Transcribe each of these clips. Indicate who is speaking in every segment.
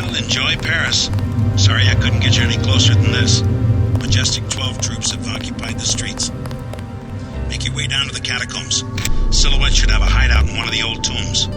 Speaker 1: Well, enjoy Paris. Sorry I couldn't get you any closer than this. Majestic 12 troops have occupied the streets. Make your way down to the catacombs. Silhouette should have a hideout in one of the old tombs.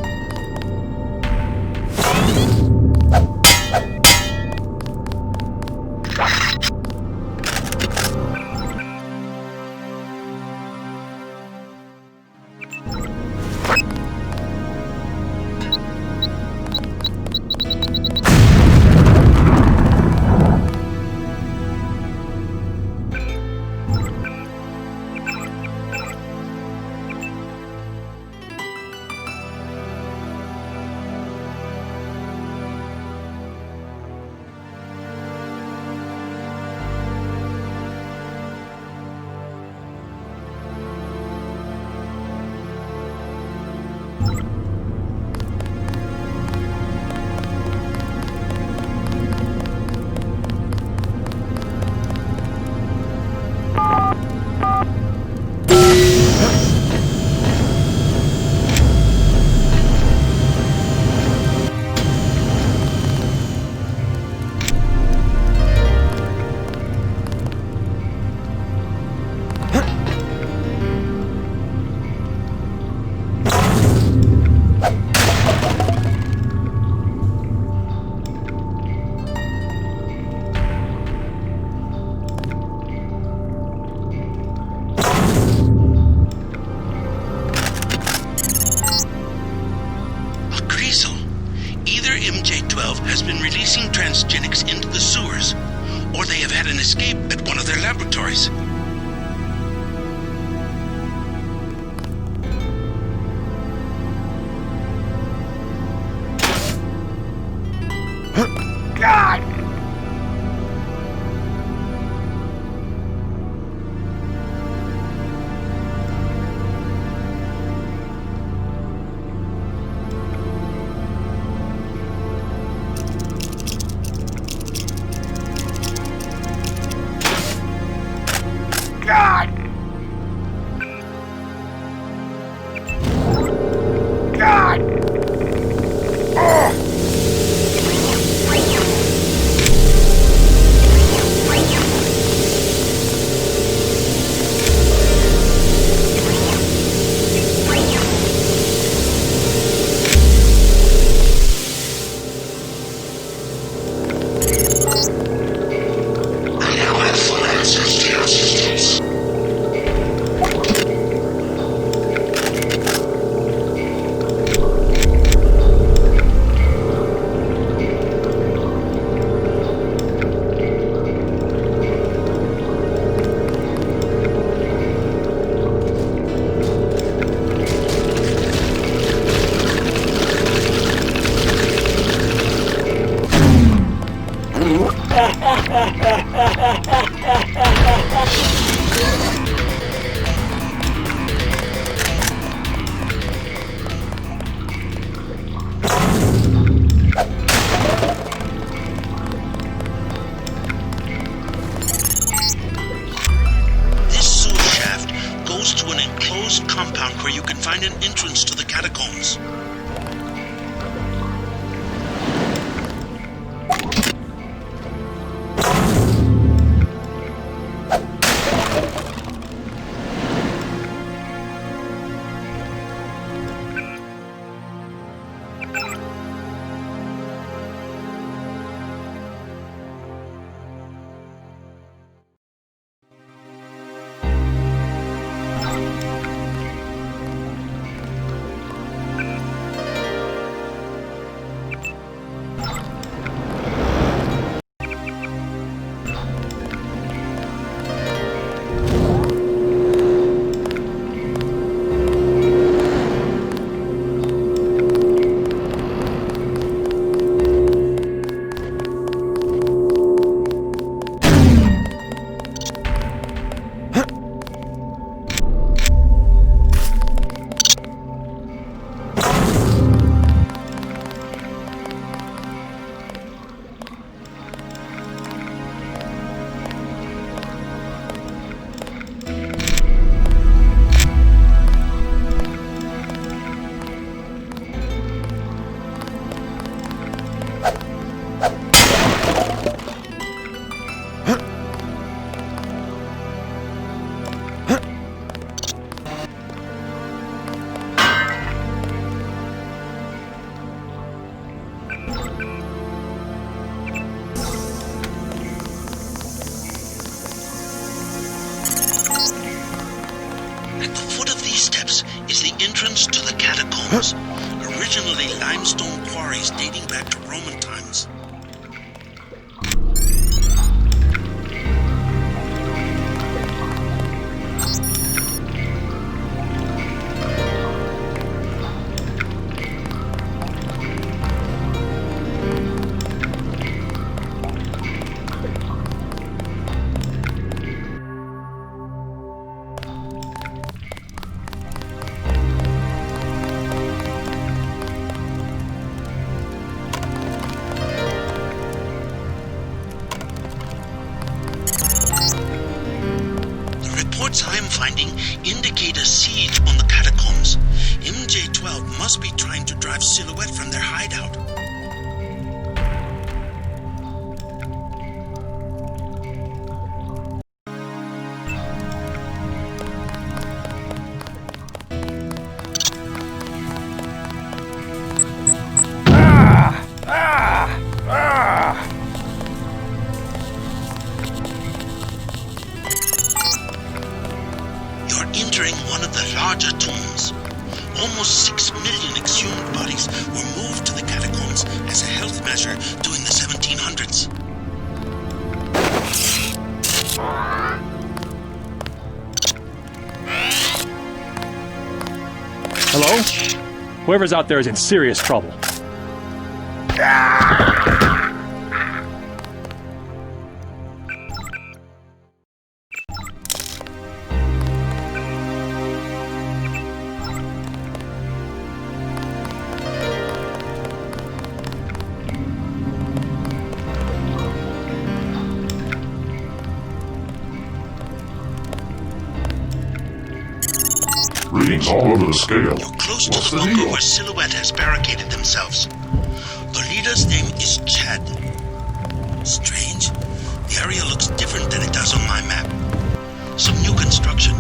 Speaker 1: Has been releasing transgenics into the sewers, or they have had an escape at one of their laboratories.
Speaker 2: God! God! God! Oh!
Speaker 1: This sewer shaft goes to an enclosed compound where you can find an entrance to the catacombs. At the foot of these steps is the entrance to the catacombs, originally limestone quarries dating back to Roman times. Reports I'm finding indicate a siege on the catacombs. MJ-12 must be trying to drive Silhouette from their hideout. You're entering one of the larger tombs. Almost 6 million exhumed bodies were moved to the catacombs as a health measure during the 1700s.
Speaker 3: Hello? Whoever's out there is in serious trouble.
Speaker 4: Readings all over the scale.
Speaker 1: You're close to
Speaker 4: What's
Speaker 1: the
Speaker 4: the
Speaker 1: bunker
Speaker 4: deal?
Speaker 1: where Silhouette has barricaded themselves. The leader's name is Chad. Strange. The area looks different than it does on my map. Some new construction.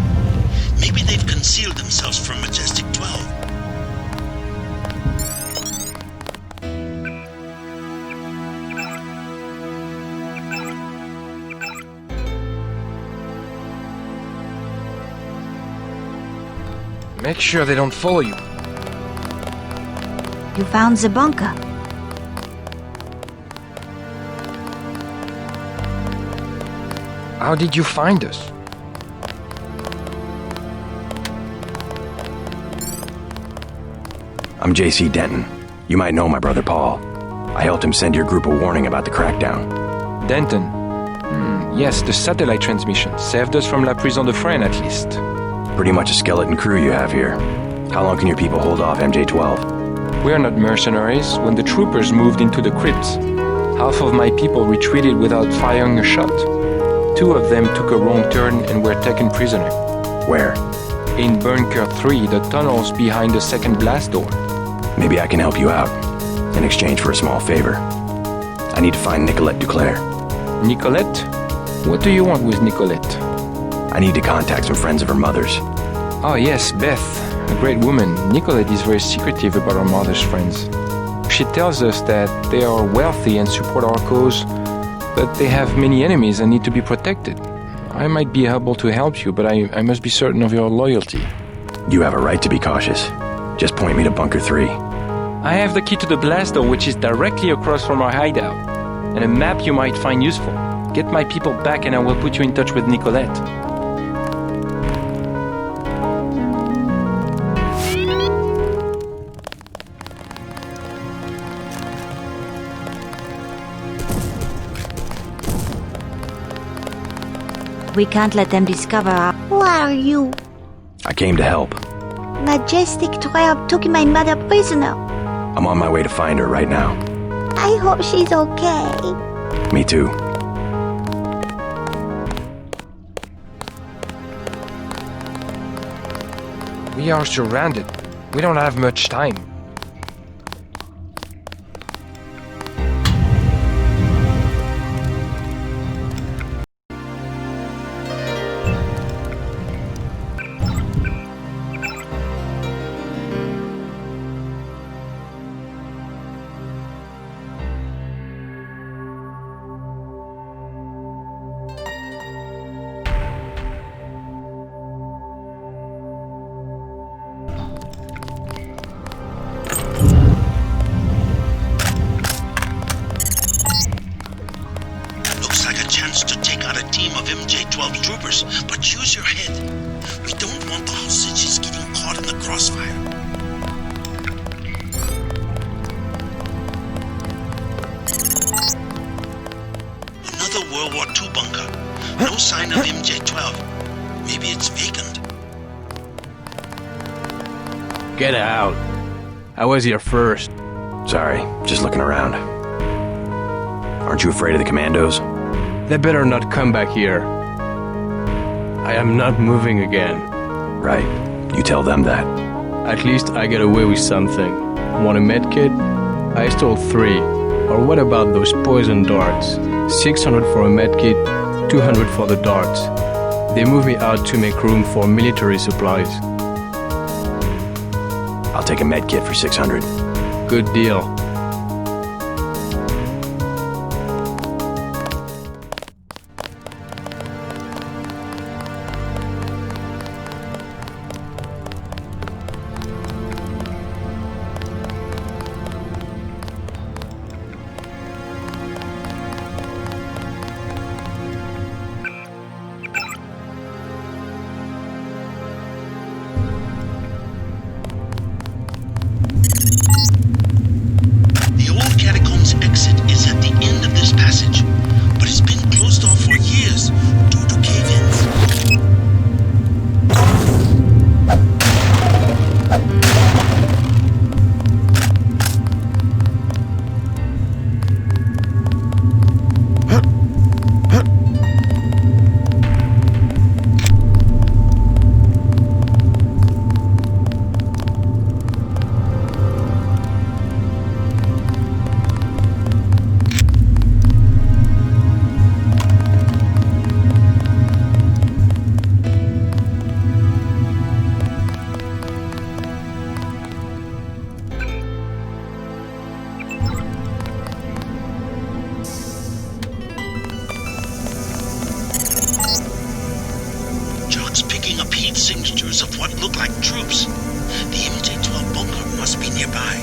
Speaker 1: Maybe they've concealed themselves from Majestic 12.
Speaker 5: Make sure they don't follow you.
Speaker 6: You found the bunker.
Speaker 5: How did you find us?
Speaker 7: I'm J.C. Denton. You might know my brother Paul. I helped him send your group a warning about the crackdown.
Speaker 5: Denton. Yes, the satellite transmission saved us from La Prison de Fresnes at least.
Speaker 7: Pretty much a skeleton crew you have here. How long can your people hold off MJ-12?
Speaker 5: We are not mercenaries. When the troopers moved into the crypts, half of my people retreated without firing a shot. 2 of them took a wrong turn and were taken prisoner.
Speaker 7: Where?
Speaker 5: In Bunker 3, the tunnels behind the second blast door.
Speaker 7: Maybe I can help you out, in exchange for a small favor. I need to find Nicolette Duclair.
Speaker 5: Nicolette? What do you want with Nicolette?
Speaker 7: I need to contact some friends of her mother's.
Speaker 5: Oh yes, Beth, a great woman. Nicolette is very secretive about her mother's friends. She tells us that they are wealthy and support our cause, but they have many enemies and need to be protected. I might be able to help you, but I must be certain of your loyalty.
Speaker 7: You have a right to be cautious. Just point me to Bunker 3.
Speaker 5: I have the key to the blast door, which is directly across from our hideout, and a map you might find useful. Get my people back and I will put you in touch with Nicolette.
Speaker 6: We can't let them discover our... Who are you?
Speaker 7: I came to help.
Speaker 6: Majestic 12 took my mother prisoner.
Speaker 7: I'm on my way to find her right now.
Speaker 6: I hope she's okay.
Speaker 7: Me too.
Speaker 5: We are surrounded. We don't have much time.
Speaker 1: 12 troopers, but use your head. We don't want the hostages getting caught in the crossfire. Another World War II bunker. No sign of MJ-12. Maybe it's vacant.
Speaker 4: Get out. I was here first.
Speaker 7: Sorry, just looking around. Aren't you afraid of the commandos?
Speaker 4: They better not come back here. I am not moving again.
Speaker 7: Right. You tell them that.
Speaker 4: At least I get away with something. Want a medkit? I stole 3. Or what about those poison darts? 600 for a medkit, 200 for the darts. They moved me out to make room for military supplies.
Speaker 7: I'll take a med kit for 600.
Speaker 4: Good deal.
Speaker 1: Exit is at the end of this passage, but it's been closed off for years due to cave-ins. Picking up heat signatures of what look like troops. The MJ-12 bunker must be nearby.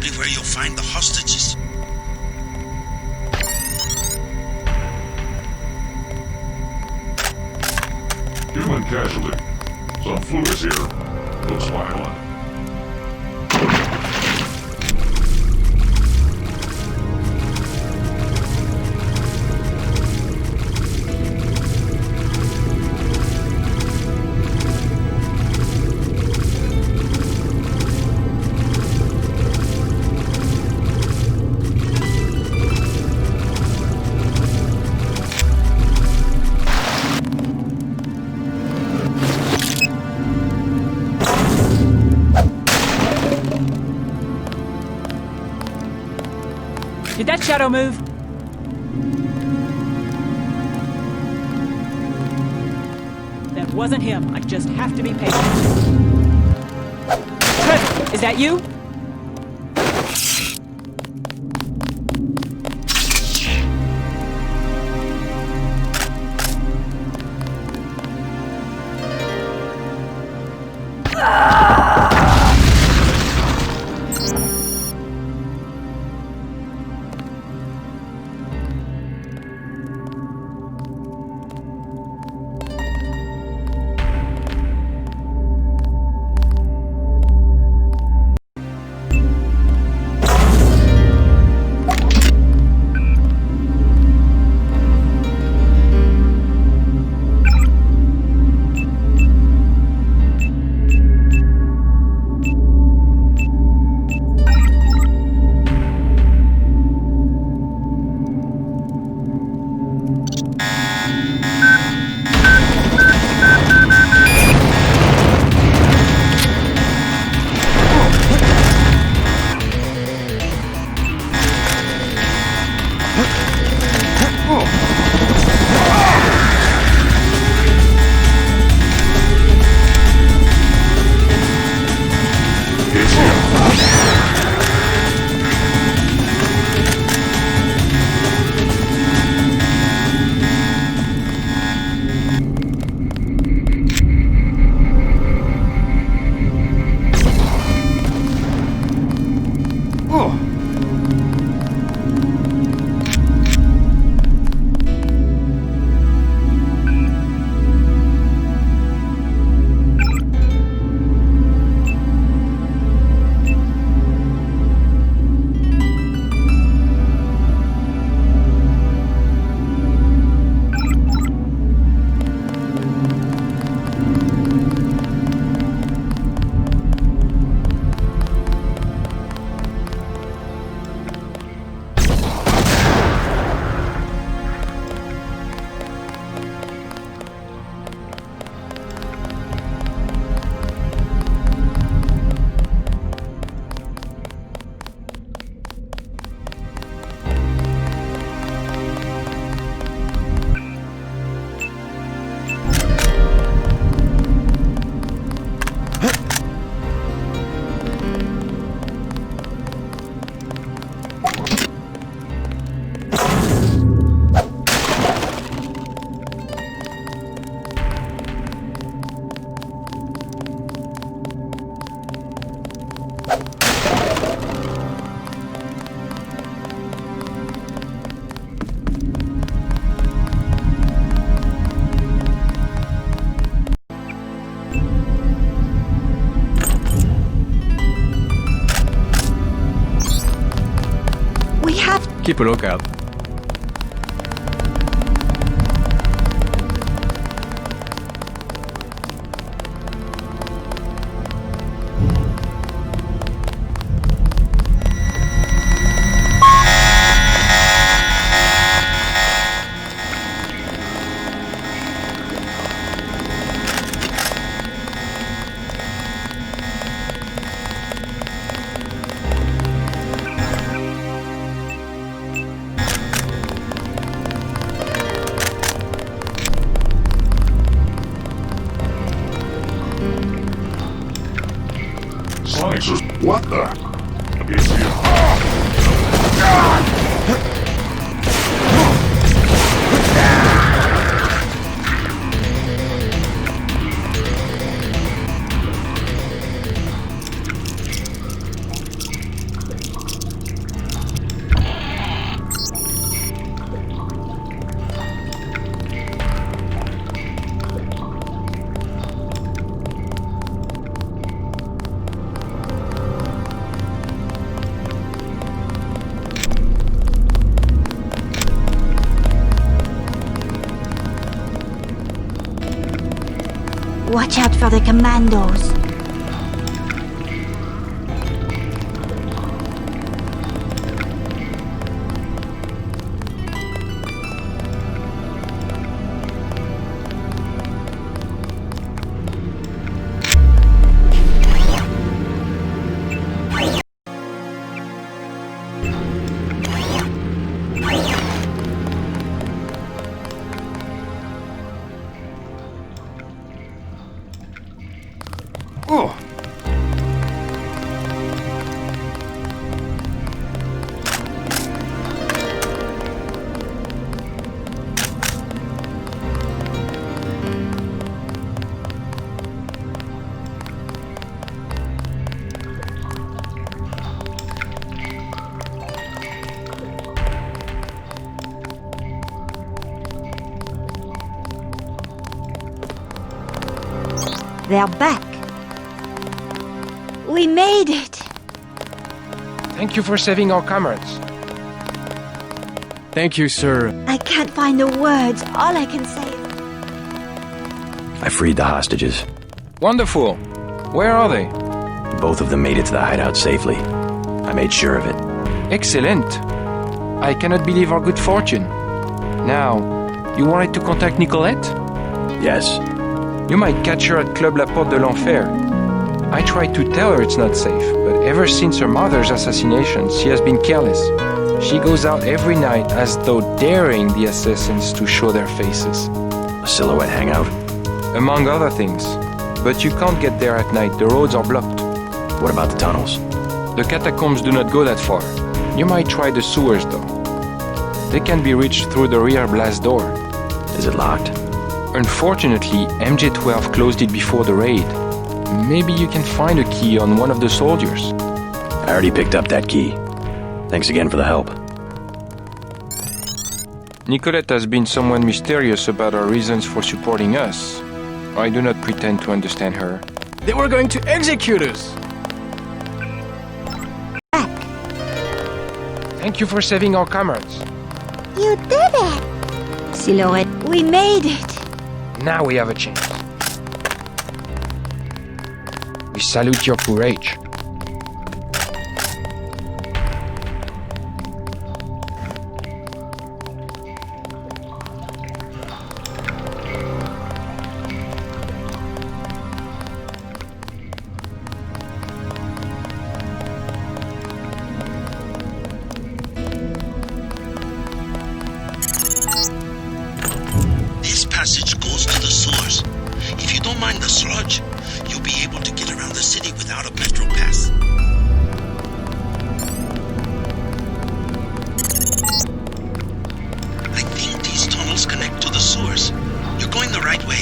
Speaker 1: probably where you'll find the hostages.
Speaker 8: Human casualty. Some fluids here. Looks violent.
Speaker 9: Did that shadow move? That wasn't him. I just have to be patient. Trevor, is that you?
Speaker 4: Keep a lookout.
Speaker 8: What the? Is he?
Speaker 6: Watch out for the commandos.
Speaker 5: Oh!
Speaker 6: They're back. We made it.
Speaker 5: Thank you for saving our comrades.
Speaker 4: Thank you, sir.
Speaker 6: I can't find the words. All I can say is...
Speaker 7: I freed the hostages.
Speaker 5: Wonderful. Where are they?
Speaker 7: Both of them made it to the hideout safely. I made sure of it.
Speaker 5: Excellent. I cannot believe our good fortune. Now, you wanted to contact Nicolette?
Speaker 7: Yes.
Speaker 5: You might catch her at Club La Porte de l'Enfer. I tried to tell her it's not safe, but ever since her mother's assassination, she has been careless. She goes out every night as though daring the assassins to show their faces.
Speaker 7: A silhouette hangout?
Speaker 5: Among other things. But you can't get there at night, the roads are blocked.
Speaker 7: What about the tunnels?
Speaker 5: The catacombs do not go that far. You might try the sewers though. They can be reached through the rear blast door.
Speaker 7: Is it locked?
Speaker 5: Unfortunately, MJ-12 closed it before the raid. Maybe you can find a key on one of the soldiers.
Speaker 7: I already picked up that key. Thanks again for the help.
Speaker 5: Nicolette has been someone mysterious about her reasons for supporting us. I do not pretend to understand her.
Speaker 4: They were going to execute us!
Speaker 5: Thank you for saving our comrades.
Speaker 6: You did it! Silhouette, we made it!
Speaker 5: Now we have a chance. We salute your courage.
Speaker 1: This passage goes to the sewers. If you don't mind the sludge, you'll be able to get around the city without a metro pass. I think these tunnels connect to the sewers. You're going the right way.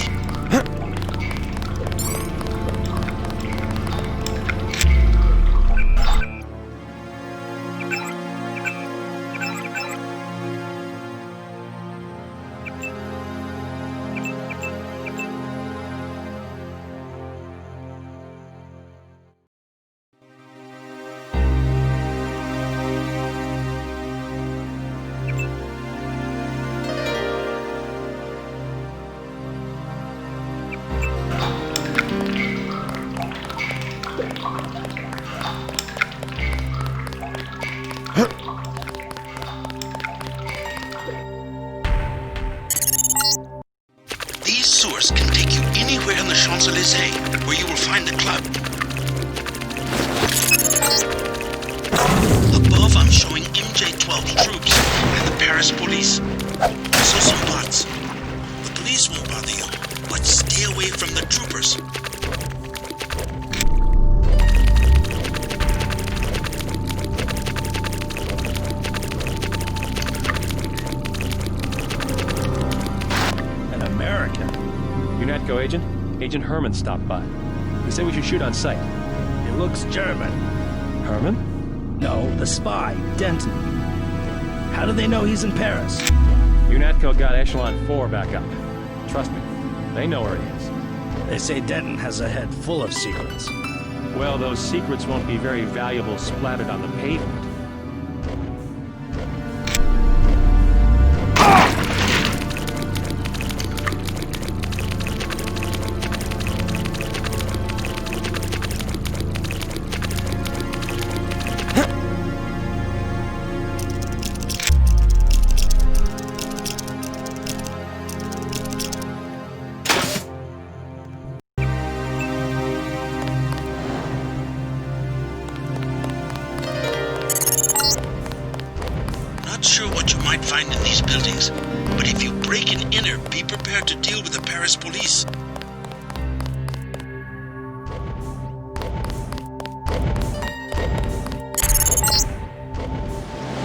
Speaker 1: These sewers can take you anywhere in the Champs-Élysées, where you will find the club. Above, I'm showing MJ-12 troops and the Paris police. Also some bots. The police won't bother you, but stay away from the troopers.
Speaker 3: An American. UNATCO agent? Agent Herman stopped by. He said we should shoot on sight.
Speaker 2: It looks German.
Speaker 3: Herman?
Speaker 2: No, the spy, Denton. How do they know he's in Paris?
Speaker 3: UNATCO got Echelon 4 back up. Trust me, they know where he is.
Speaker 2: They say Denton has a head full of secrets.
Speaker 3: Well, those secrets won't be very valuable splattered on the pavement.
Speaker 1: find in these buildings. But if you break and enter, be prepared to deal with the Paris police.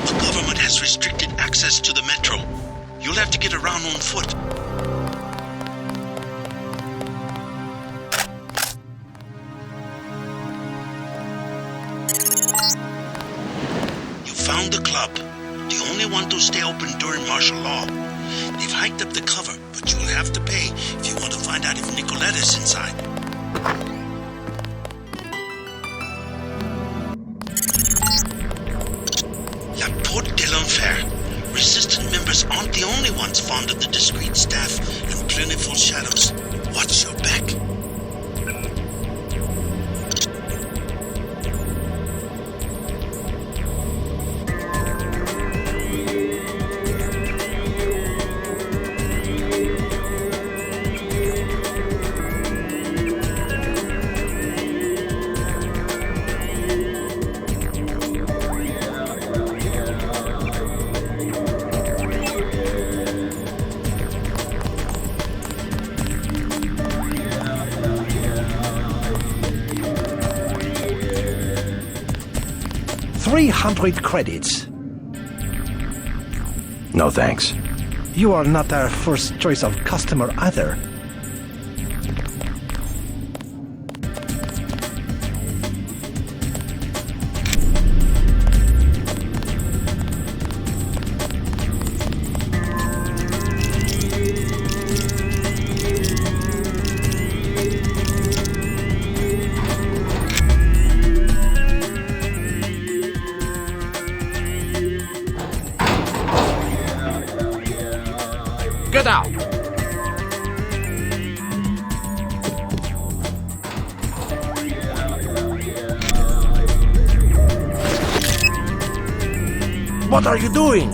Speaker 1: The government has restricted access to the metro. You'll have to get around on foot. You found the club. The only one to stay open during martial law. They've hiked up the cover, but you'll have to pay if you want to find out if Nicolette is inside. La Porte de l'Enfer. Resistant members aren't the only ones fond of the discreet staff and plentiful shadows. Watch your back.
Speaker 2: $300 credits.
Speaker 7: No thanks.
Speaker 2: You are not our first choice of customer either.
Speaker 10: Get out!
Speaker 2: What are you doing?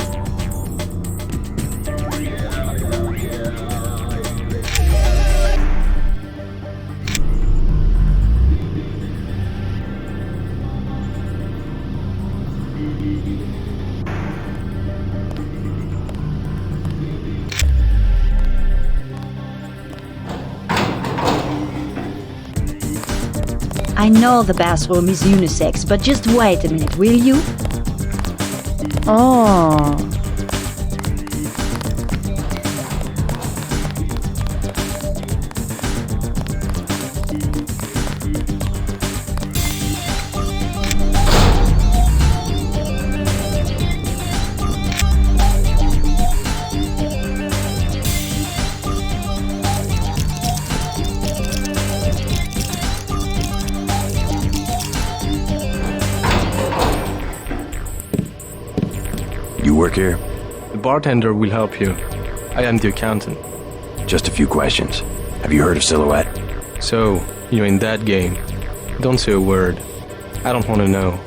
Speaker 6: I know the bathroom is unisex, but just wait a minute, will you? Oh.
Speaker 7: You work here?
Speaker 4: The bartender will help you. I am the accountant.
Speaker 7: Just a few questions. Have you heard of Silhouette?
Speaker 4: So, you're in that game. Don't say a word. I don't want to know.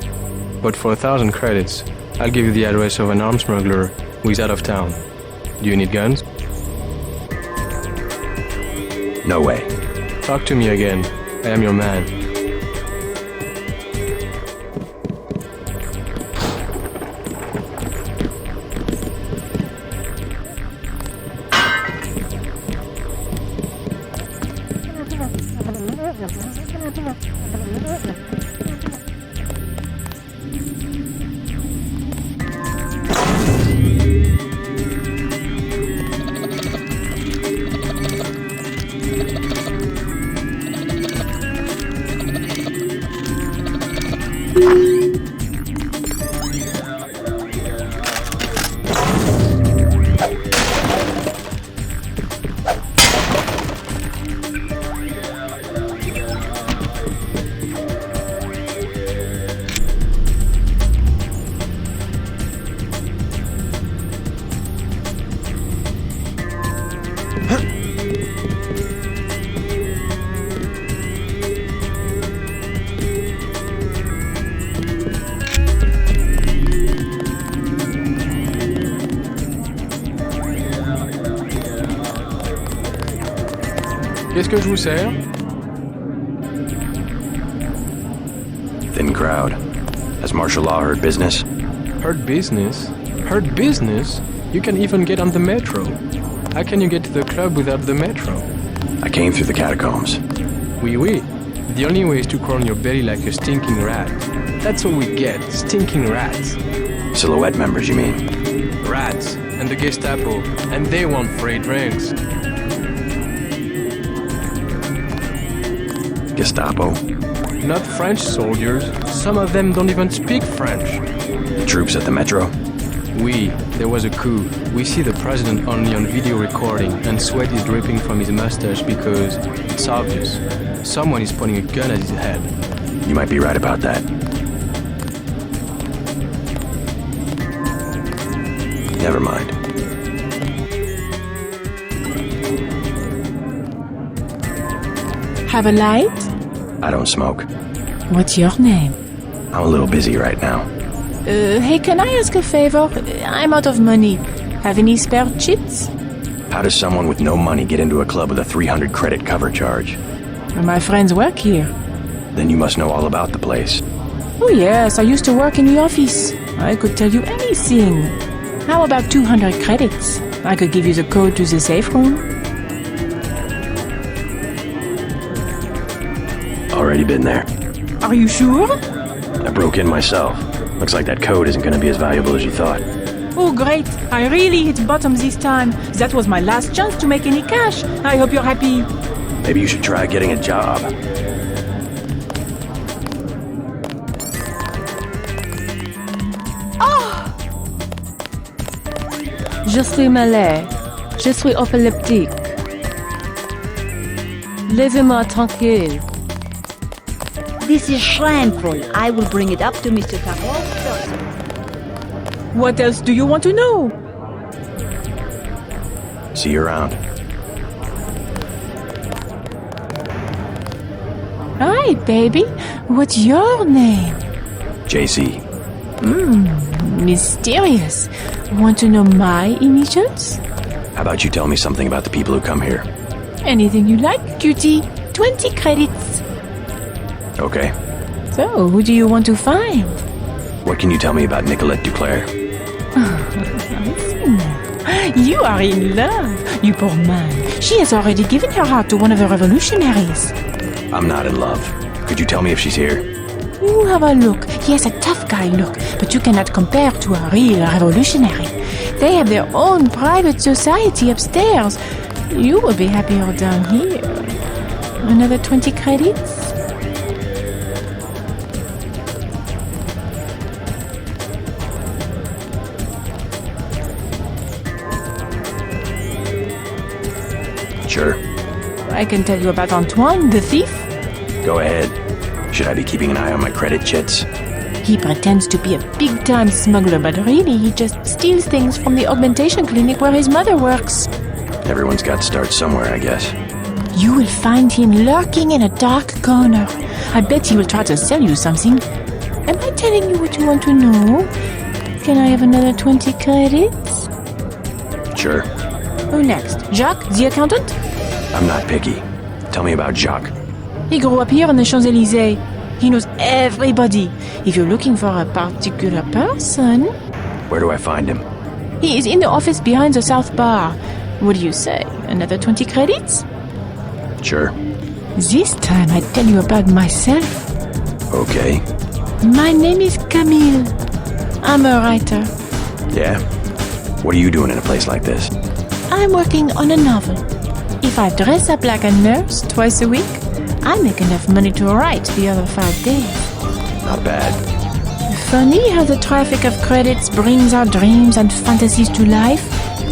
Speaker 4: But for 1,000 credits, I'll give you the address of an arms smuggler who is out of town. Do you need guns?
Speaker 7: No way.
Speaker 4: Talk to me again. I am your man. Qu'est-ce que je vous sers?
Speaker 7: Thin crowd. Has martial law heard business?
Speaker 4: Heard business? Heard business? You can even get on the metro. How can you get to the club without the metro?
Speaker 7: I came through the catacombs.
Speaker 4: Oui. The only way is to crawl on your belly like a stinking rat. That's what we get, stinking rats.
Speaker 7: Silhouette members, you mean?
Speaker 4: Rats, and the Gestapo, and they want free drinks.
Speaker 7: Gestapo?
Speaker 4: Not French soldiers. Some of them don't even speak French.
Speaker 7: The troops at the metro?
Speaker 4: Oui, there was a coup. We see the president only on video recording, and sweat is dripping from his mustache because it's obvious. Someone is pointing a gun at his head.
Speaker 7: You might be right about that. Never mind.
Speaker 10: Have a light?
Speaker 7: I don't smoke.
Speaker 10: What's your name?
Speaker 7: I'm a little busy right now.
Speaker 10: Hey, can I ask a favor? I'm out of money. Have any spare chits?
Speaker 7: How does someone with no money get into a club with a 300 credit cover charge?
Speaker 10: My friends work here.
Speaker 7: Then you must know all about the place.
Speaker 10: Oh yes, I used to work in the office. I could tell you anything. How about 200 credits? I could give you the code to the safe room.
Speaker 7: Already been there.
Speaker 10: Are you sure?
Speaker 7: I broke in myself. Looks like that code isn't going to be as valuable as you thought.
Speaker 10: Oh great, I really hit bottom this time. That was my last chance to make any cash. I hope you're happy.
Speaker 7: Maybe you should try getting a job.
Speaker 11: Je suis malade. Je suis épileptique. Laissez-moi tranquille.
Speaker 6: This is shrine troll. I will bring it up to Mr. Tarot first.
Speaker 10: What else do you want to know?
Speaker 7: See you around.
Speaker 10: Hi, baby. What's your name?
Speaker 7: JC.
Speaker 10: Mysterious. Want to know my initials?
Speaker 7: How about you tell me something about the people who come here?
Speaker 10: Anything you like, cutie. 20 credits.
Speaker 7: Okay.
Speaker 10: So, who do you want to find?
Speaker 7: What can you tell me about Nicolette Duclair?
Speaker 10: You are in love, you poor man. She has already given her heart to one of the revolutionaries.
Speaker 7: I'm not in love. Could you tell me if she's here?
Speaker 10: You have a look. He has a tough guy look, but you cannot compare to a real revolutionary. They have their own private society upstairs. You will be happier down here. Another 20 credits?
Speaker 7: Sure.
Speaker 10: I can tell you about Antoine, the thief.
Speaker 7: Go ahead. Should I be keeping an eye on my credit chits?
Speaker 10: He pretends to be a big-time smuggler, but really he just steals things from the augmentation clinic where his mother works.
Speaker 7: Everyone's got to start somewhere, I guess.
Speaker 10: You will find him lurking in a dark corner. I bet he will try to sell you something. Am I telling you what you want to know? Can I have another 20 credits?
Speaker 7: Sure.
Speaker 10: Who next? Jacques, the accountant?
Speaker 7: I'm not picky. Tell me about Jacques.
Speaker 10: He grew up here on the Champs-Élysées. He knows everybody. If you're looking for a particular person...
Speaker 7: Where do I find him?
Speaker 10: He is in the office behind the South Bar. What do you say? Another 20 credits?
Speaker 7: Sure.
Speaker 10: This time I tell you about myself.
Speaker 7: Okay.
Speaker 10: My name is Camille. I'm a writer.
Speaker 7: Yeah? What are you doing in a place like this?
Speaker 10: I'm working on a novel. If I dress up like a nurse twice a week, I make enough money to write the other 5 days.
Speaker 7: Not bad.
Speaker 10: Funny how the traffic of credits brings our dreams and fantasies to life.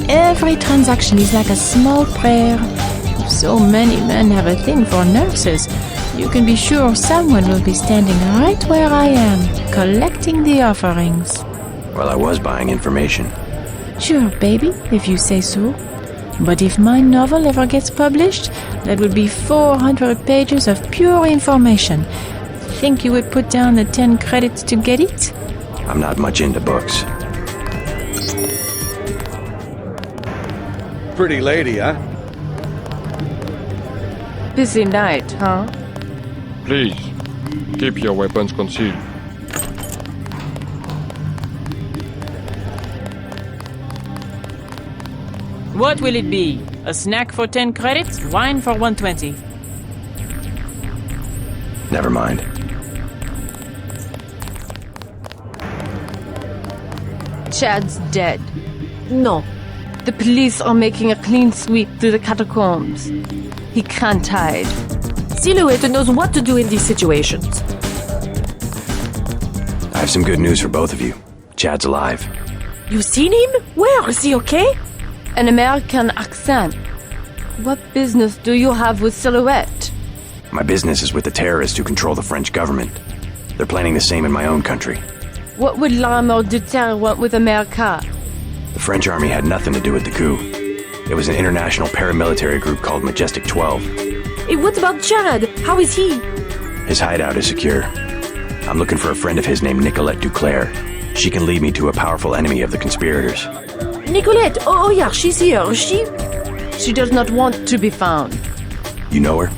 Speaker 10: Every transaction is like a small prayer. If so many men have a thing for nurses, you can be sure someone will be standing right where I am, collecting the offerings.
Speaker 7: Well, I was buying information.
Speaker 10: Sure, baby, if you say so. But if my novel ever gets published, that would be 400 pages of pure information. Think you would put down the 10 credits to get it?
Speaker 7: I'm not much into books.
Speaker 12: Pretty lady, huh?
Speaker 11: Busy night, huh?
Speaker 5: Please, keep your weapons concealed.
Speaker 10: What will it be? A snack for 10 credits, wine for 120.
Speaker 7: Never mind.
Speaker 11: Chad's dead. No. The police are making a clean sweep through the catacombs. He can't hide.
Speaker 12: Silhouette knows what to do in these situations.
Speaker 7: I have some good news for both of you. Chad's alive.
Speaker 12: You seen him? Where? Is he okay?
Speaker 11: An American accent. What business do you have with Silhouette?
Speaker 7: My business is with the terrorists who control the French government. They're planning the same in my own country.
Speaker 11: What would l'armée de terre want with America?
Speaker 7: The French army had nothing to do with the coup. It was an international paramilitary group called Majestic 12.
Speaker 12: Hey, what about Chad? How is he?
Speaker 7: His hideout is secure. I'm looking for a friend of his named Nicolette Duclair. She can lead me to a powerful enemy of the conspirators.
Speaker 12: Nicolette! Oh yeah, she's here.
Speaker 11: She does not want to be found.
Speaker 7: You know her?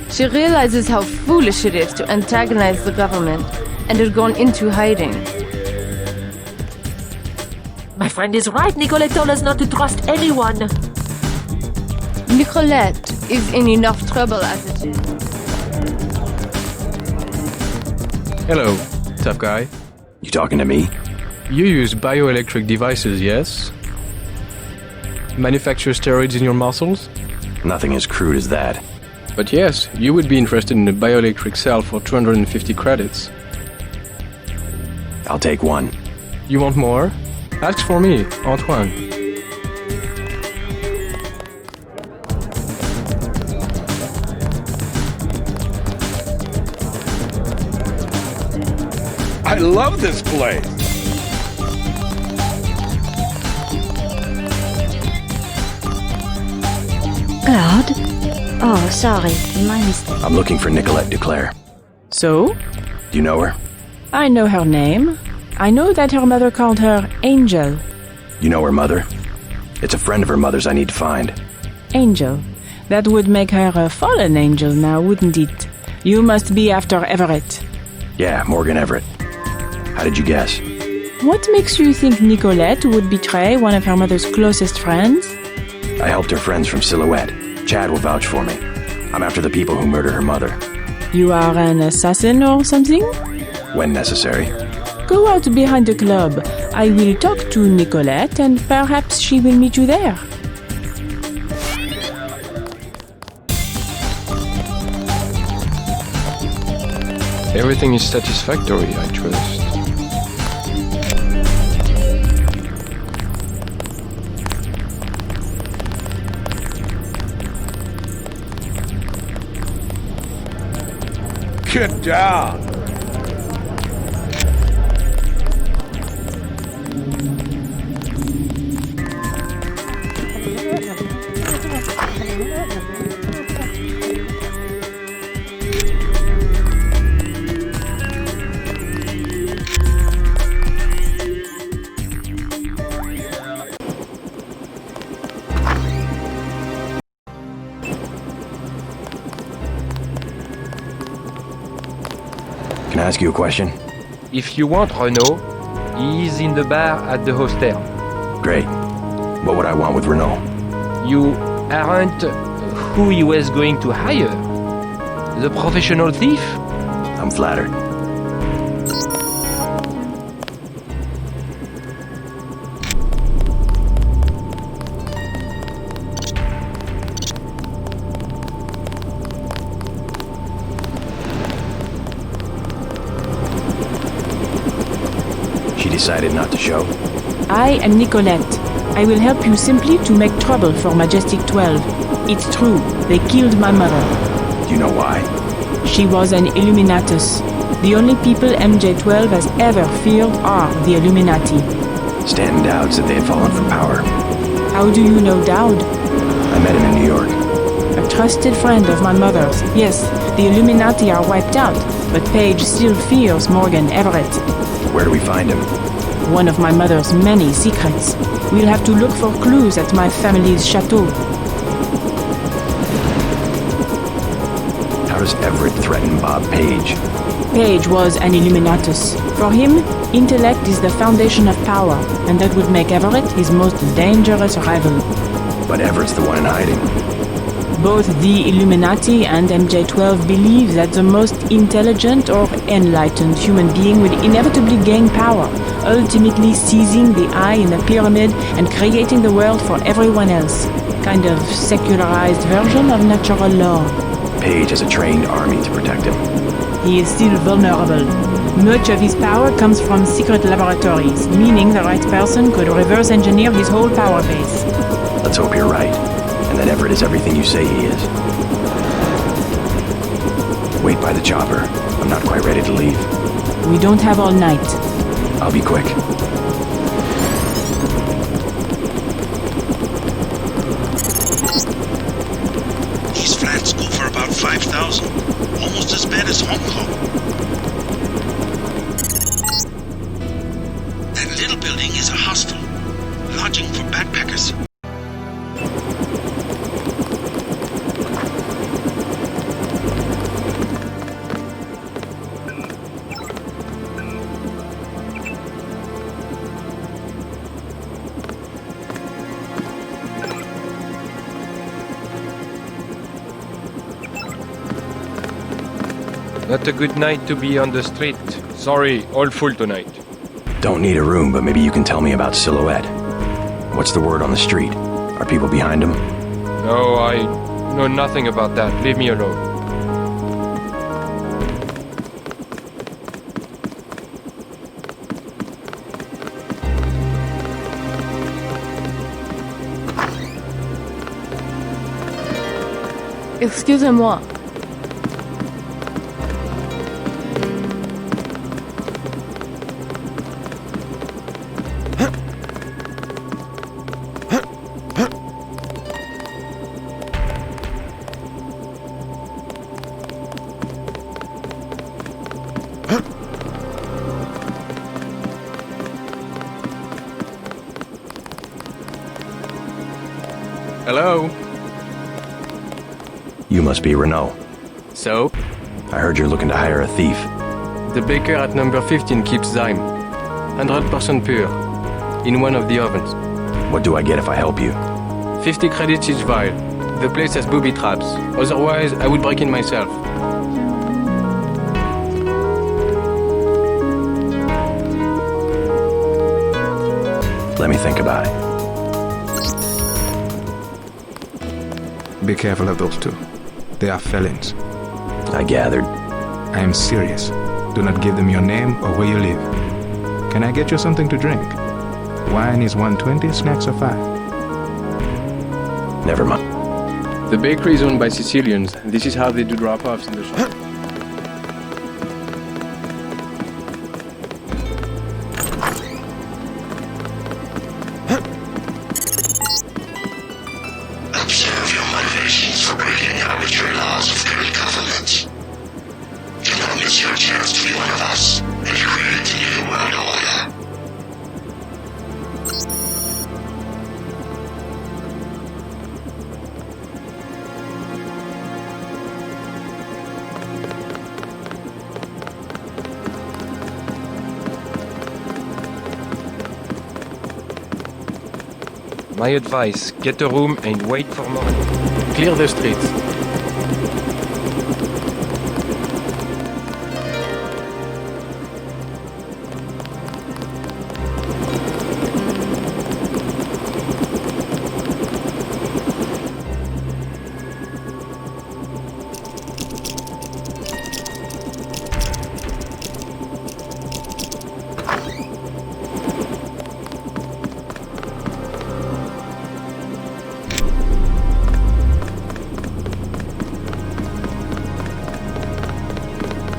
Speaker 11: She realizes how foolish it is to antagonize the government and has gone into hiding.
Speaker 12: My friend is right. Nicolette told us not to trust anyone.
Speaker 11: Nicolette is in enough trouble as it is.
Speaker 4: Hello, tough guy.
Speaker 7: You talking to me?
Speaker 4: You use bioelectric devices, yes? Manufacture steroids in your muscles?
Speaker 7: Nothing as crude as that.
Speaker 4: But yes, you would be interested in a bioelectric cell for 250 credits.
Speaker 7: I'll take one.
Speaker 4: You want more? Ask for me, Antoine.
Speaker 13: I love this place!
Speaker 6: Claude? Oh, sorry, my mistake.
Speaker 7: I'm looking for Nicolette Duclair.
Speaker 10: So?
Speaker 7: Do you know her?
Speaker 10: I know her name. I know that her mother called her Angel.
Speaker 7: You know her mother? It's a friend of her mother's I need to find.
Speaker 10: Angel. That would make her a fallen angel now, wouldn't it? You must be after Everett.
Speaker 7: Yeah, Morgan Everett. How did you guess?
Speaker 10: What makes you think Nicolette would betray one of her mother's closest friends?
Speaker 7: I helped her friends from Silhouette. Chad will vouch for me. I'm after the people who murdered her mother.
Speaker 10: You are an assassin or something?
Speaker 7: When necessary.
Speaker 10: Go out behind the club. I will talk to Nicolette and perhaps she will meet you there.
Speaker 5: Everything is satisfactory, I trust.
Speaker 13: Get down!
Speaker 7: Can I ask you a question?
Speaker 5: If you want Renault, he is in the bar at the hostel.
Speaker 7: Great. What would I want with Renault?
Speaker 5: You aren't who he was going to hire. The professional thief?
Speaker 7: I'm flattered. She decided not to show?
Speaker 10: I am Nicolette. I will help you simply to make trouble for Majestic 12. It's true, they killed my mother.
Speaker 7: Do you know why?
Speaker 10: She was an Illuminatus. The only people MJ12 has ever feared are the Illuminati.
Speaker 7: Stanton Dowd said they had fallen from power.
Speaker 10: How do you know Dowd?
Speaker 7: I met him in New York.
Speaker 10: A trusted friend of my mother's. Yes, the Illuminati are wiped out, but Paige still fears Morgan Everett.
Speaker 7: Where do we find him?
Speaker 10: One of my mother's many secrets. We'll have to look for clues at my family's chateau.
Speaker 7: How does Everett threaten Bob Page?
Speaker 10: Page was an Illuminatus. For him, intellect is the foundation of power, and that would make Everett his most dangerous rival.
Speaker 7: But Everett's the one in hiding.
Speaker 10: Both the Illuminati and MJ-12 believe that the most intelligent or enlightened human being will inevitably gain power, ultimately seizing the eye in the pyramid and creating the world for everyone else. Kind of secularized version of natural law.
Speaker 7: Page has a trained army to protect him.
Speaker 10: He is still vulnerable. Much of his power comes from secret laboratories, meaning the right person could reverse engineer his whole power base.
Speaker 7: Let's hope you're right, and that Everett is everything you say he is. Wait by the chopper. I'm not quite ready to leave.
Speaker 10: We don't have all night.
Speaker 7: I'll be quick.
Speaker 1: These flats go for about 5,000. Almost as bad as Hong Kong. That little building is a hostel. Lodging for backpackers.
Speaker 5: Not a good night to be on the street. Sorry, all full tonight.
Speaker 7: Don't need a room, but maybe you can tell me about Silhouette. What's the word on the street? Are people behind him?
Speaker 5: No, I know nothing about that. Leave me alone.
Speaker 11: Excusez-moi.
Speaker 4: Hello?
Speaker 7: You must be Renault.
Speaker 4: So?
Speaker 7: I heard you're looking to hire a thief.
Speaker 4: The baker at number 15 keeps Zyme. 100% pure. In one of the ovens.
Speaker 7: What do I get if I help you?
Speaker 4: 50 credits each vial. The place has booby traps. Otherwise, I would break in myself.
Speaker 7: Let me think about it.
Speaker 14: Be careful of those two. They are felons.
Speaker 7: I gathered.
Speaker 14: I am serious. Do not give them your name or where you live. Can I get you something to drink? Wine is 120, snacks are 5.
Speaker 7: Never mind.
Speaker 4: The bakery is owned by Sicilians. This is how they do drop-offs in the shop.
Speaker 1: Observe your motivations for breaking arbitrary laws of good government. Do not miss your chance to be one of us and create a new world order.
Speaker 5: My advice, get a room and wait for morning.
Speaker 4: Clear the streets.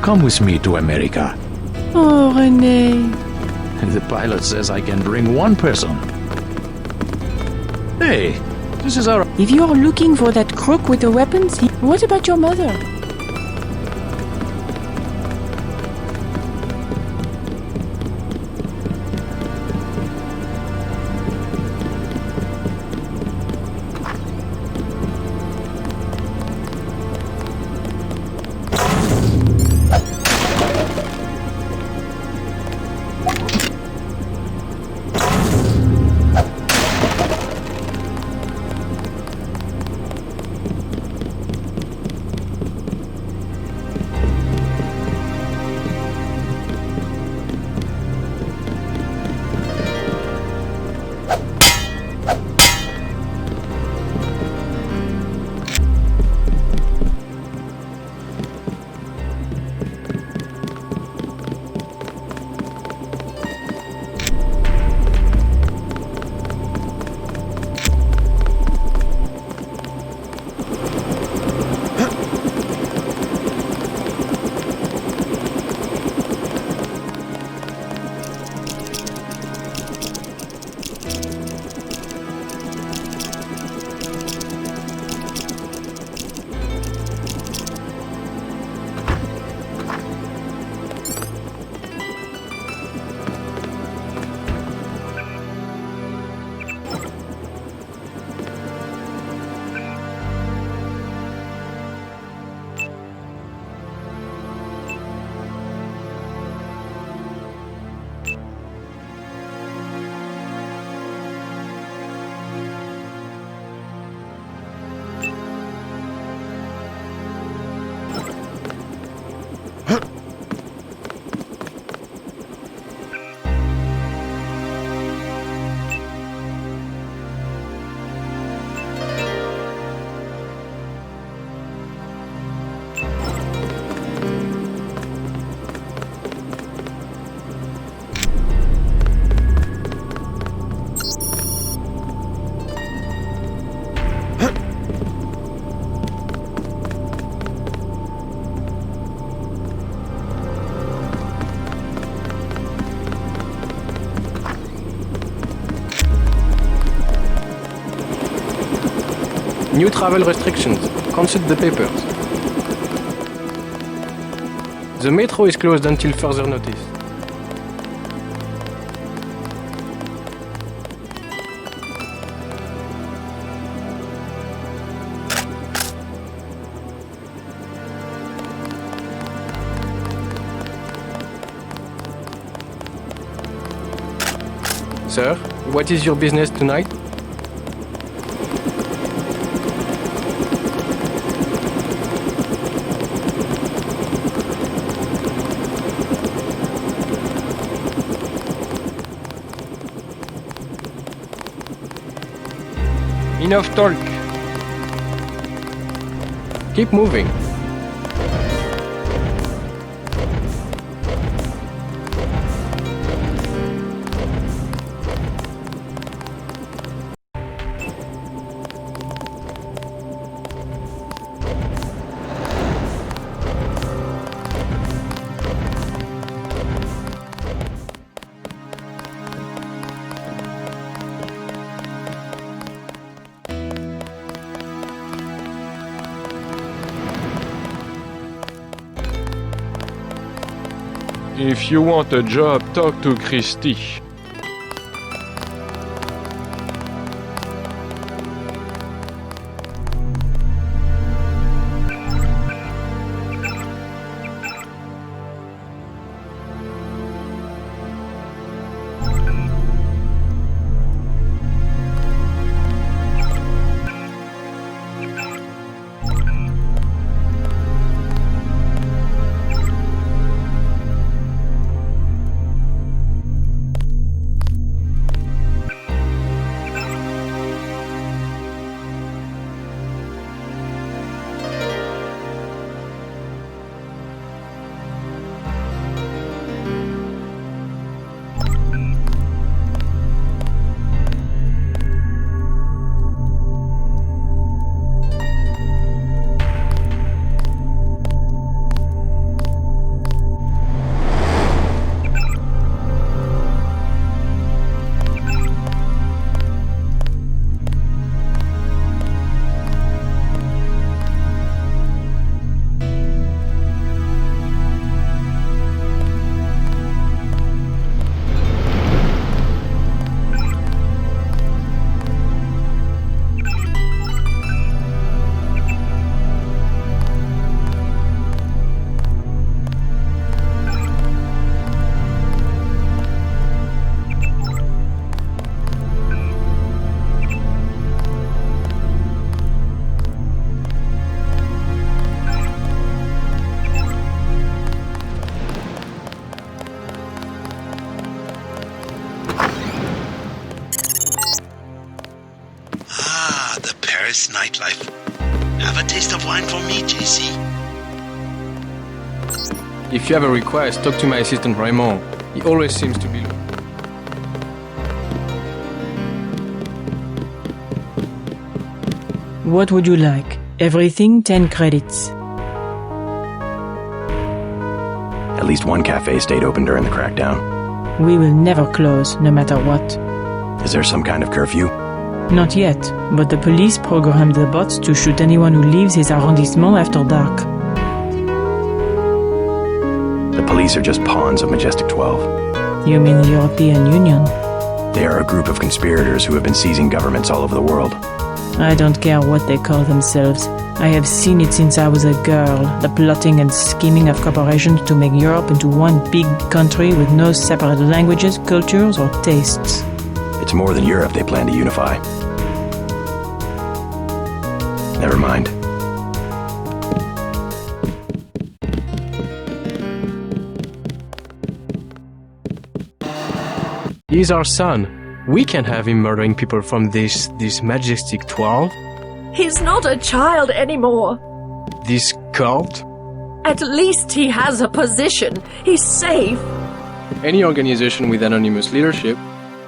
Speaker 13: Come with me to America.
Speaker 10: Oh, René.
Speaker 13: The pilot says I can bring one person. Hey, this is our...
Speaker 10: If you are looking for that crook with the weapons, what about your mother?
Speaker 4: New travel restrictions. Consult the papers. The metro is closed until further notice. Sir, what is your business tonight?
Speaker 5: Enough talk.
Speaker 4: Keep moving.
Speaker 5: If you want a job, talk to Christy.
Speaker 1: Paris nightlife. Have a taste of wine for me, JC?
Speaker 4: If you have a request, talk to my assistant Raymond. He always seems to be...
Speaker 15: What would you like? Everything 10 credits.
Speaker 7: At least one cafe stayed open during the crackdown.
Speaker 15: We will never close, no matter what.
Speaker 7: Is there some kind of curfew?
Speaker 15: Not yet, but the police programmed the bots to shoot anyone who leaves his arrondissement after dark.
Speaker 7: The police are just pawns of Majestic 12.
Speaker 15: You mean the European Union?
Speaker 7: They are a group of conspirators who have been seizing governments all over the world.
Speaker 15: I don't care what they call themselves. I have seen it since I was a girl, the plotting and scheming of corporations to make Europe into one big country with no separate languages, cultures, or tastes.
Speaker 7: It's more than Europe they plan to unify. Never mind.
Speaker 4: He's our son. We can't have him murdering people from this Majestic 12.
Speaker 12: He's not a child anymore.
Speaker 4: This cult.
Speaker 12: At least he has a position. He's safe.
Speaker 4: Any organization with anonymous leadership.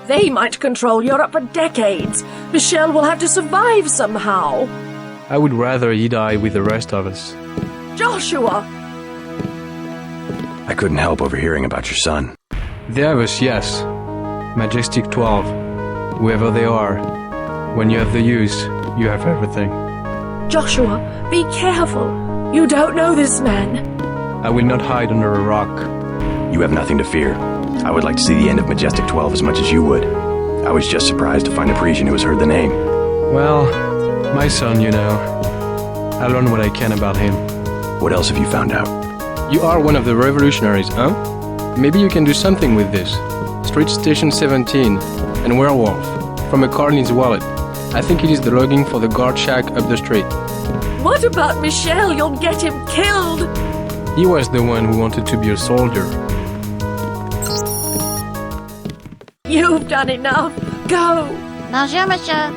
Speaker 12: They might control Europe for decades. Michelle will have to survive somehow.
Speaker 4: I would rather he die with the rest of us.
Speaker 12: Joshua!
Speaker 7: I couldn't help overhearing about your son.
Speaker 4: They have us, yes. Majestic 12. Whoever they are. When you have the use, you have everything.
Speaker 12: Joshua, be careful. You don't know this man.
Speaker 4: I will not hide under a rock.
Speaker 7: You have nothing to fear. I would like to see the end of Majestic 12 as much as you would. I was just surprised to find a Parisian who has heard the name.
Speaker 4: Well, my son, you know. I learned what I can about him.
Speaker 7: What else have you found out?
Speaker 4: You are one of the revolutionaries, huh? Maybe you can do something with this. Street Station 17 and Werewolf from a card in his wallet. I think it is the logging for the guard shack up the street.
Speaker 12: What about Michel? You'll get him killed.
Speaker 4: He was the one who wanted to be a soldier.
Speaker 12: You've done enough. Go.
Speaker 6: Bonjour, monsieur.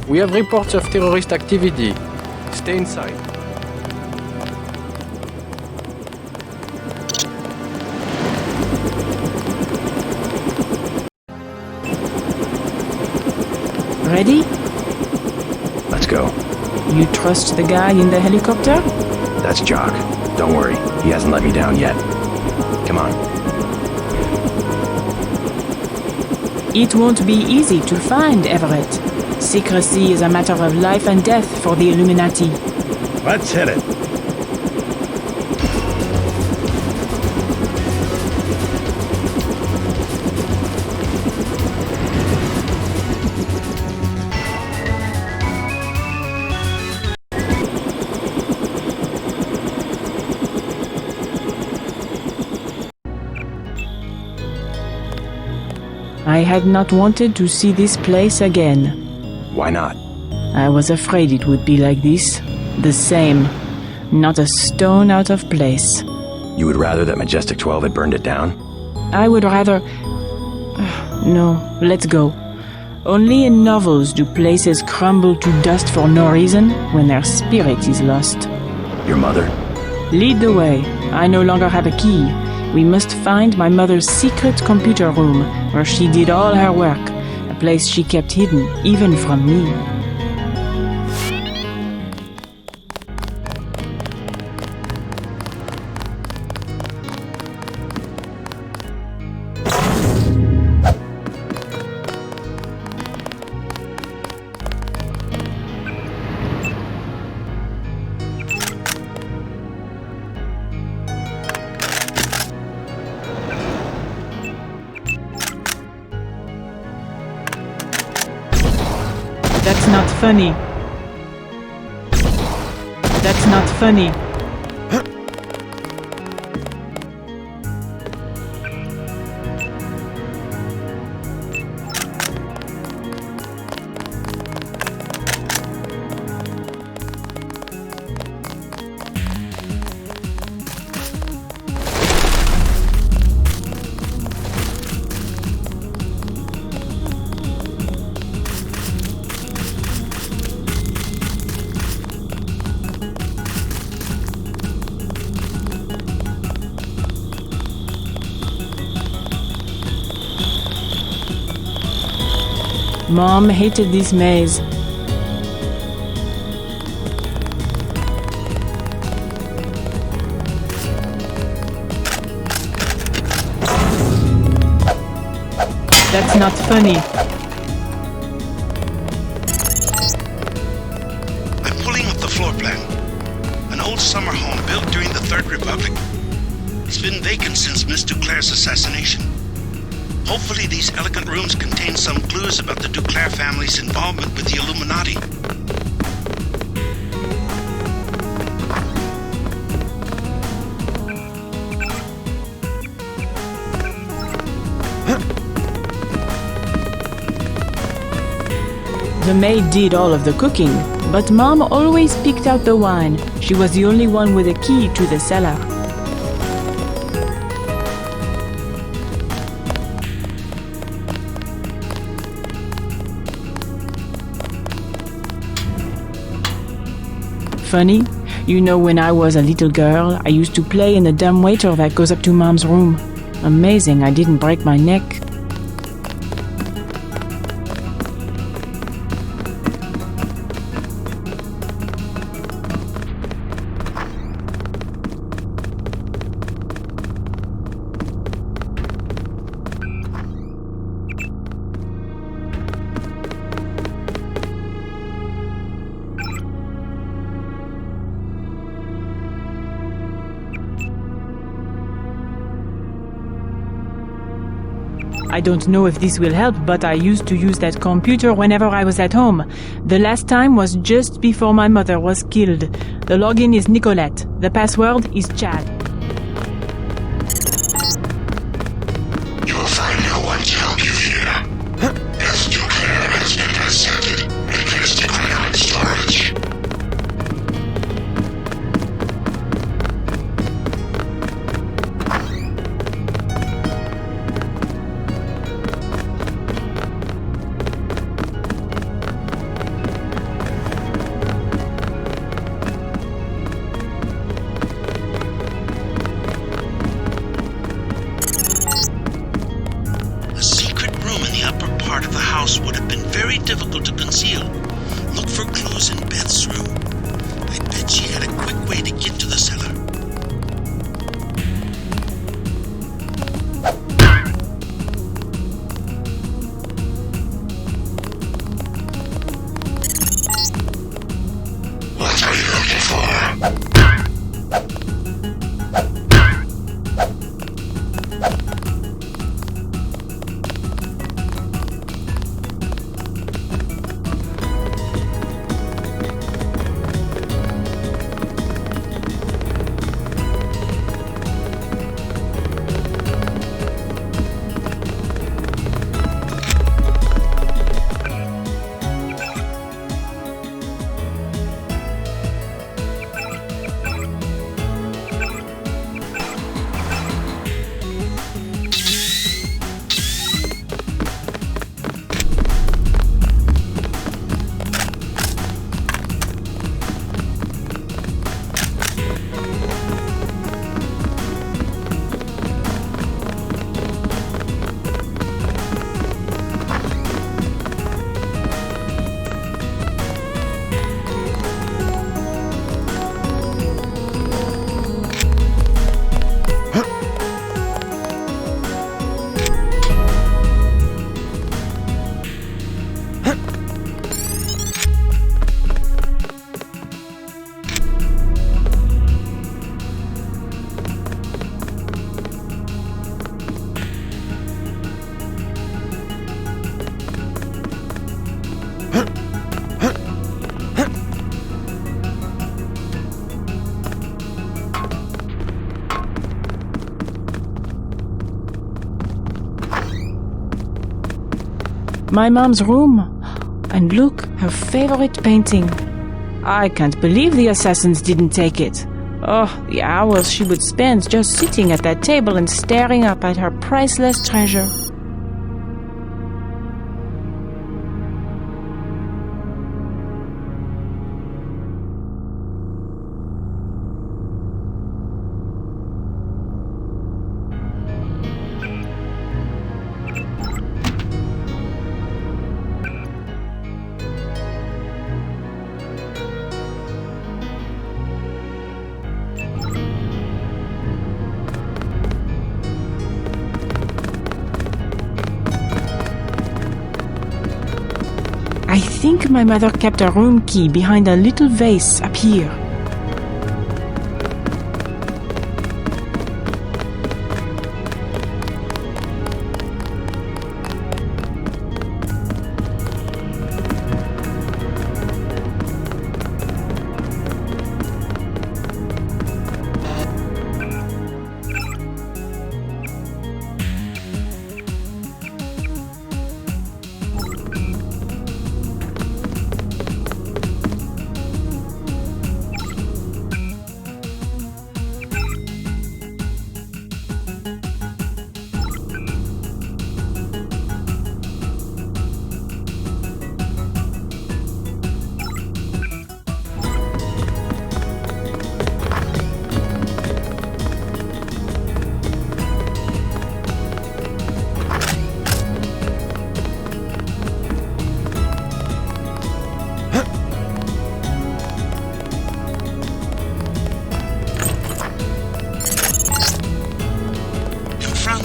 Speaker 4: We have reports of terrorist activity. Stay inside.
Speaker 15: Ready?
Speaker 7: Let's go.
Speaker 15: You trust the guy in the helicopter?
Speaker 7: That's Jock. Don't worry, he hasn't let me down yet. Come on.
Speaker 15: It won't be easy to find Everett. Secrecy is a matter of life and death for the Illuminati.
Speaker 2: Let's hit it.
Speaker 15: I had not wanted to see this place again.
Speaker 7: Why not?
Speaker 15: I was afraid it would be like this. The same. Not a stone out of place.
Speaker 7: You would rather that Majestic 12 had burned it down?
Speaker 15: I would rather... No, let's go. Only in novels do places crumble to dust for no reason when their spirit is lost.
Speaker 7: Your mother?
Speaker 15: Lead the way. I no longer have a key. We must find my mother's secret computer room, where she did all her work, a place she kept hidden, even from me. That's not funny. That's not funny. Mom hated this maze. That's not funny.
Speaker 1: I'm pulling up the floor plan. An old summer home built during the Third Republic. It's been vacant since Miss Duclair's assassination. Hopefully these elegant rooms contain some clues about the Duclair family's involvement with the Illuminati.
Speaker 15: The maid did all of the cooking, but Mom always picked out the wine. She was the only one with a key to the cellar. Funny, you know, when I was a little girl, I used to play in the dumb waiter that goes up to Mom's room. Amazing, I didn't break my neck. I don't know if this will help, but I used to use that computer whenever I was at home. The last time was just before my mother was killed. The login is Nicolette. The password is Chad.
Speaker 8: You will find no one to help you here. As Duclair has been intercepted and placed Duclair in storage.
Speaker 1: Would have been very difficult to conceal. Look for clues in Beth's room. I bet she had a quick way to get to the cellar.
Speaker 8: What are you looking for?
Speaker 15: My mom's room. And look, her favorite painting. I can't believe the assassins didn't take it. Oh, the hours she would spend just sitting at that table and staring up at her priceless treasure.
Speaker 10: think my mother kept a room key behind a little vase up here.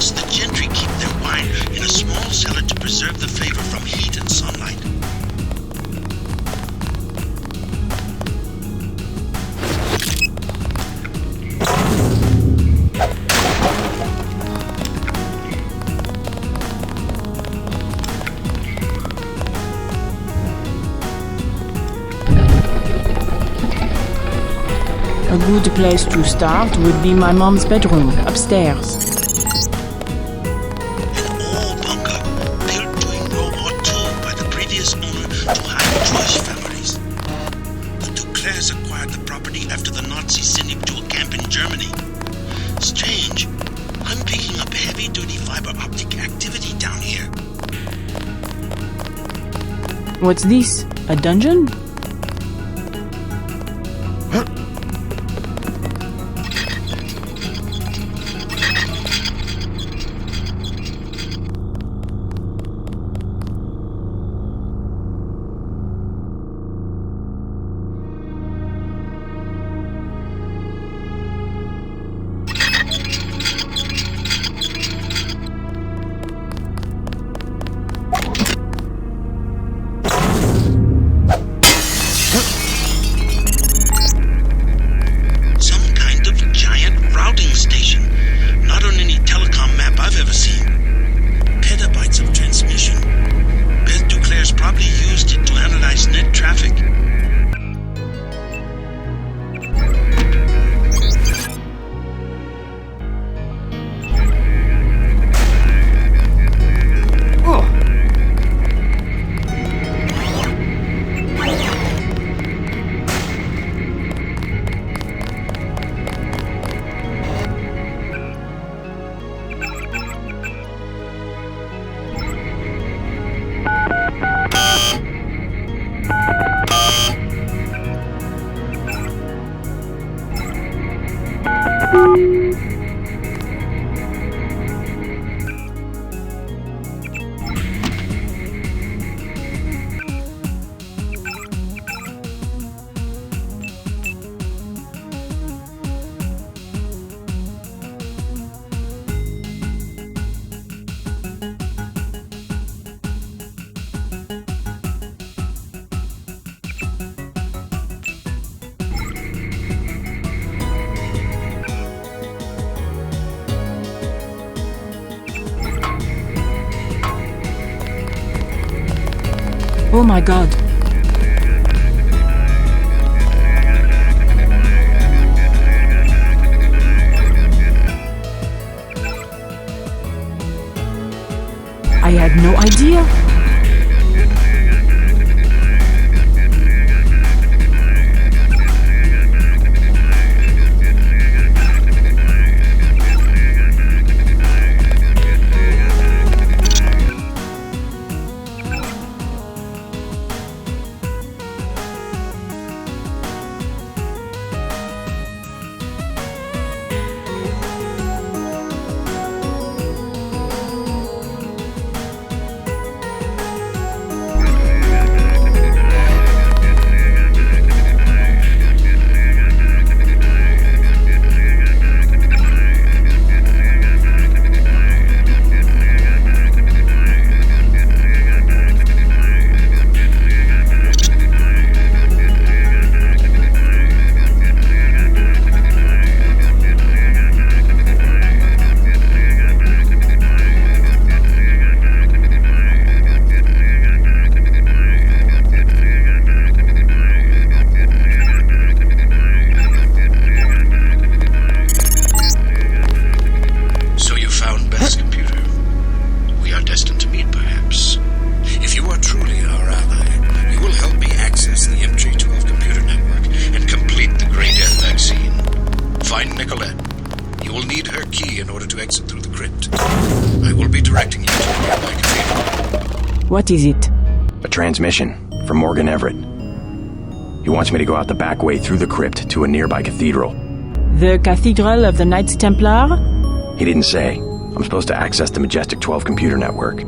Speaker 1: The gentry keep their wine in a small cellar to preserve the flavor from heat and sunlight.
Speaker 10: A good place to start would be my mom's bedroom, upstairs. What's this? A dungeon? Oh my god. I had no idea.
Speaker 1: directing you to a nearby cathedral.
Speaker 15: What is it?
Speaker 7: A transmission from Morgan Everett. He wants me to go out the back way through the crypt to a nearby cathedral.
Speaker 15: The Cathedral of the Knights Templar?
Speaker 7: He didn't say. I'm supposed to access the Majestic 12 computer network.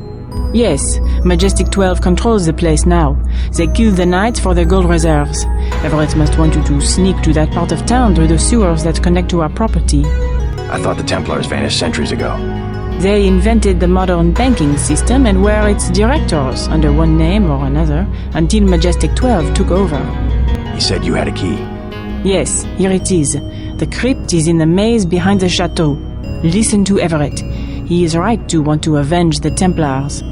Speaker 15: Yes, Majestic 12 controls the place now. They killed the Knights for their gold reserves. Everett must want you to sneak to that part of town through the sewers that connect to our property.
Speaker 7: I thought the Templars vanished centuries ago.
Speaker 15: They invented the modern banking system and were its directors, under one name or another, until Majestic 12 took over.
Speaker 7: He said you had a key.
Speaker 15: Yes, here it is. The crypt is in the maze behind the chateau. Listen to Everett. He is right to want to avenge the Templars.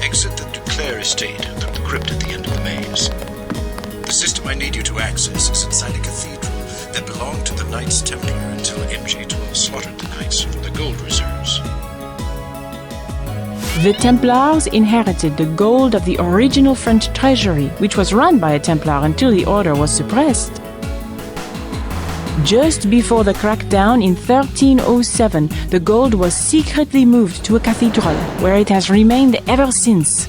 Speaker 1: Exit the Duclair estate through the crypt at the end of the maze. The system I need you to access is inside a cathedral that belonged to the Knights Templar until MJ12 slaughtered the Knights for the gold reserves.
Speaker 15: The Templars inherited the gold of the original French treasury, which was run by a Templar until the order was suppressed. Just before the crackdown in 1307, the gold was secretly moved to a cathedral, where it has remained ever since.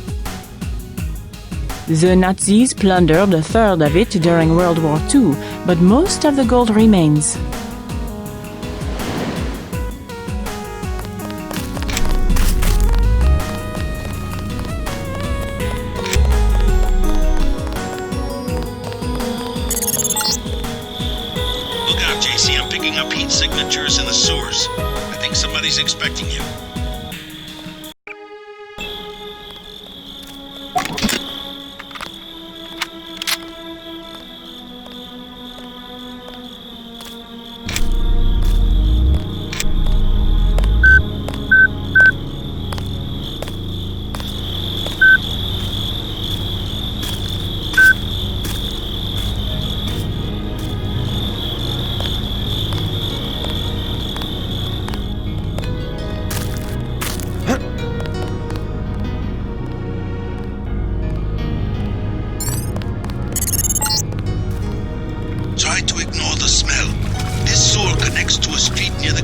Speaker 15: The Nazis plundered a third of it during World War II, but most of the gold remains.
Speaker 1: JC, I'm picking up heat signatures in the sewers. I think somebody's expecting you. Try to ignore the smell. This sewer connects to a street near the